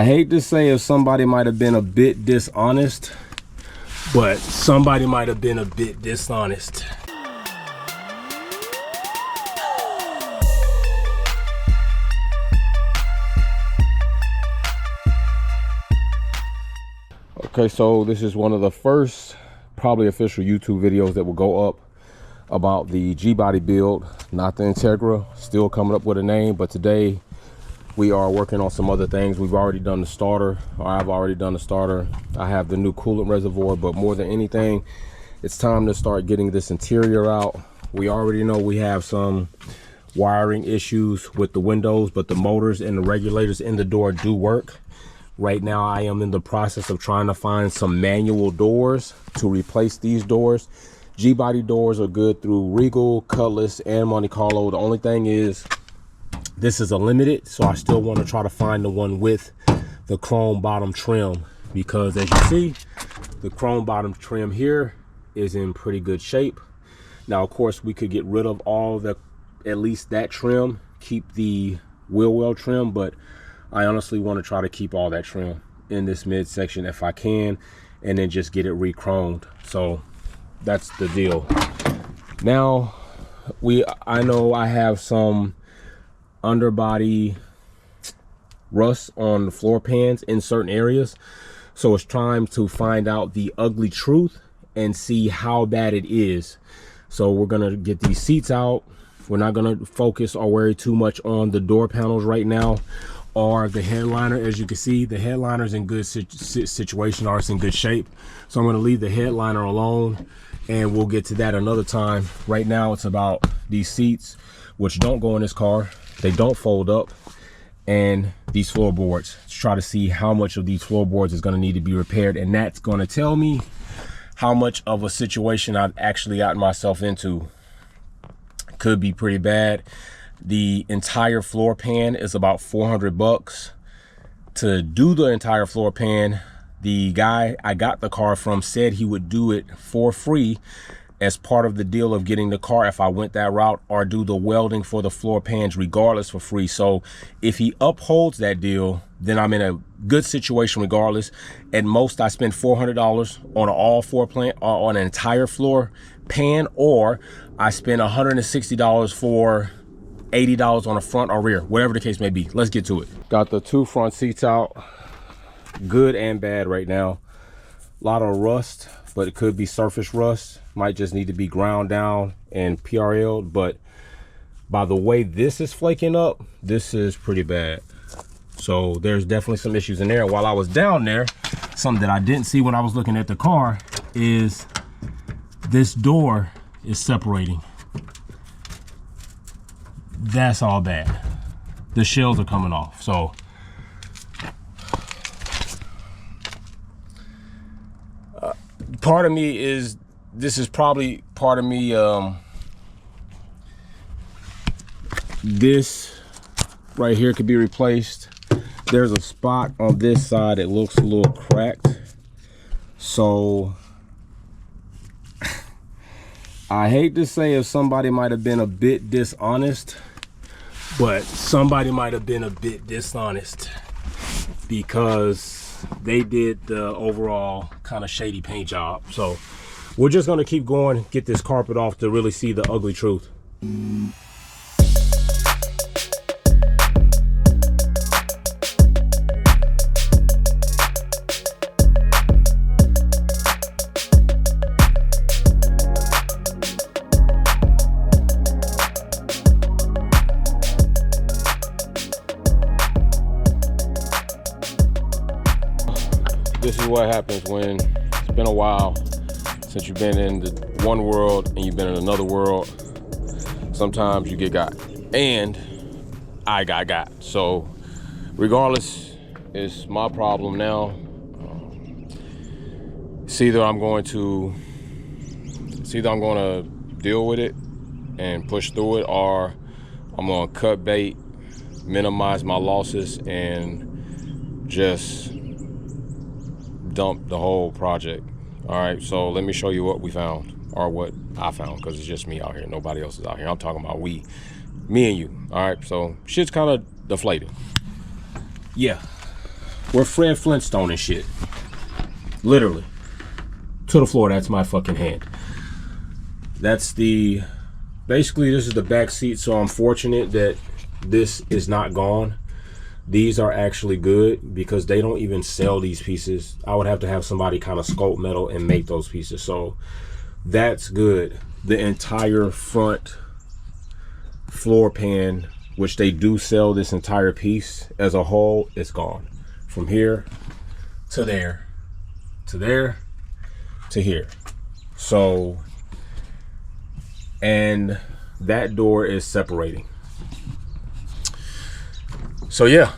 I hate to say if somebody might have been a bit dishonest, but somebody might have been a bit dishonest. Okay, so this is one of the first probably official YouTube videos that will go up about the G-Body build, not the Integra. Still coming up with a name, but today we are working on some other things. We've already done the starter, or I've already done the starter. I have the new coolant reservoir, but more than anything, it's time to start getting this interior out. We already know we have some wiring issues with the windows, but the motors and the regulators in the door do work. Right now, I am in the process of trying to find some manual doors to replace these doors. G-Body doors are good through Regal, Cutlass, and Monte Carlo. The only thing is, this is a limited, so I still want to try to find the one with the chrome bottom trim, because as you see, the chrome bottom trim here is in pretty good shape. Now, of course, we could get rid of all the, at least that trim, keep the wheel well trim, but I honestly want to try to keep all that trim in this midsection if I can, and then just get it re-chromed. So that's the deal. Now, I know I have some underbody rust on the floor pans in certain areas, so it's time to find out the ugly truth and see how bad it is. So we're gonna get these seats out. We're not gonna focus or worry too much on the door panels right now, or the headliner. As you can see, the headliner's in good situation, or it's in good shape, so I'm going to leave the headliner alone, and we'll get to that another time. Right now it's about these seats, which don't go in this car. They don't fold up, and these floorboards. Let's try to see how much of these floorboards is going to need to be repaired, and that's going to tell me how much of a situation I've actually gotten myself into. Could be pretty bad. The entire floor pan is about 400 bucks. To do the entire floor pan, the guy I got the car from said he would do it for free as part of the deal of getting the car if I went that route, or do the welding for the floor pans regardless for free. So if he upholds that deal, then I'm in a good situation regardless. At most, I spend $400 on an all floor plan, on an entire floor pan, or I spend $160 for $80 on the front or rear, whatever the case may be. Let's get to it. Got the two front seats out, good and bad right now. A lot of rust, but it could be surface rust. Might just need to be ground down and PRL'd, but by the way this is flaking up, this is pretty bad. So there's definitely some issues in there. While I was down there, something that I didn't see when I was looking at the car is this door is separating. That's all bad. The shells are coming off. So part of me is, this is probably part of me, this right here could be replaced. There's a spot on this side that looks a little cracked, so I hate to say if somebody might have been a bit dishonest, but somebody might have been a bit dishonest, because they did the overall kind of shady paint job. So we're just going to keep going, get this carpet off to really see the ugly truth. This is what happens when it's been a while since you've been in the one world and you've been in another world. Sometimes you get got, and I got. So regardless, it's my problem now. It's either I'm going to deal with it and push through it, or I'm gonna cut bait, minimize my losses, and just dump the whole project. All right, so let me show you what we found, or what I found, because it's just me out here, nobody else is out here. I'm talking about me and you. All right, so shit's kind of deflated. Yeah, We're Fred Flintstone and shit. Literally. To the floor, that's my fucking hand. That's the, basically this is the back seat, so I'm fortunate that this is not gone. These are actually good because they don't even sell these pieces. I would have to have somebody kind of sculpt metal and make those pieces, so that's good. The entire front floor pan, which they do sell this entire piece as a whole, is gone. From here to there, to there, to here. So, and that door is separating. So yeah,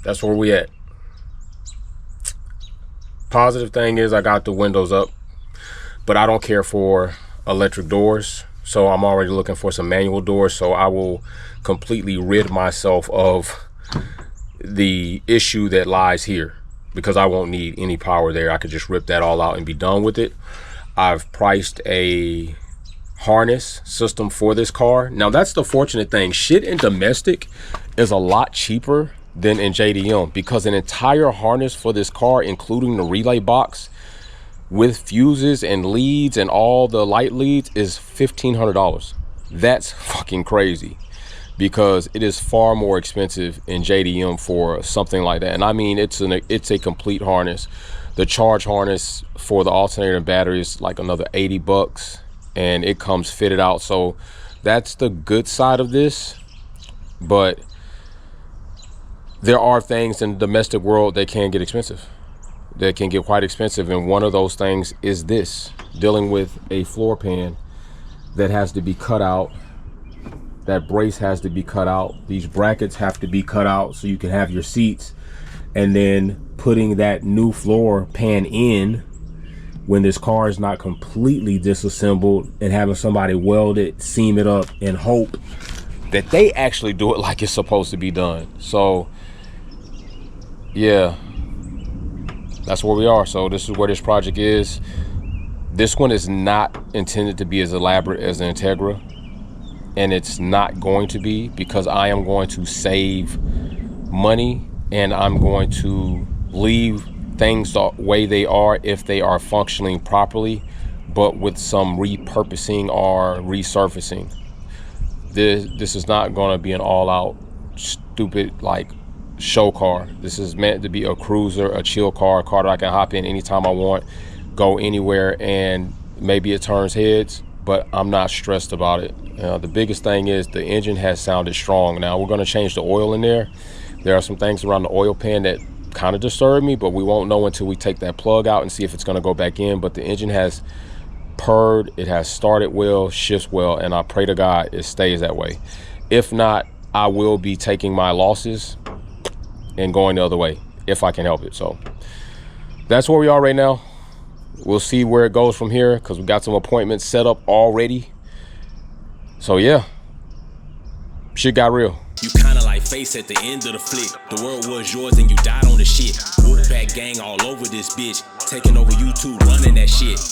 that's where we at. Positive thing is I got the windows up, but I don't care for electric doors. So I'm already looking for some manual doors, so I will completely rid myself of the issue that lies here because I won't need any power there. I could just rip that all out and be done with it. I've priced a harness system for this car. Now that's the fortunate thing. Shit in domestic is a lot cheaper than in JDM because an entire harness for this car, including the relay box with fuses and leads and all the light leads, is $1,500. That's fucking crazy because it is far more expensive in JDM for something like that. And I mean, it's a complete harness. The charge harness for the alternator and battery is like another 80 bucks and it comes fitted out. So that's the good side of this. But there are things in the domestic world that can get expensive. That can get quite expensive, and one of those things is this, dealing with a floor pan that has to be cut out. That brace has to be cut out. These brackets have to be cut out so you can have your seats, and then putting that new floor pan in when this car is not completely disassembled and having somebody weld it, seam it up, and hope that they actually do it like it's supposed to be done. So yeah, that's where we are. So this is where this project is. This one is not intended to be as elaborate as the Integra, and it's not going to be because I am going to save money and I'm going to leave things the way they are if they are functioning properly, but with some repurposing or resurfacing. This is not going to be an all-out stupid like show car. This is meant to be a cruiser, a chill car, a car that I can hop in anytime I want, go anywhere, and maybe it turns heads, but I'm not stressed about it. The biggest thing is the engine has sounded strong. Now we're going to change the oil in there. There are some things around the oil pan that kind of disturb me, but we won't know until we take that plug out and see if it's going to go back in. But the engine has purred, it has started well, shifts well, and I pray to God it stays that way. If not, I will be taking my losses and going the other way if I can help it. So that's where we are right now. We'll see where it goes from here because we got some appointments set up already. So yeah, shit got real. You kinda like Face at the end of the flick. The world was yours and you died on the shit. Wolfpack gang all over this bitch, taking over YouTube, running that shit.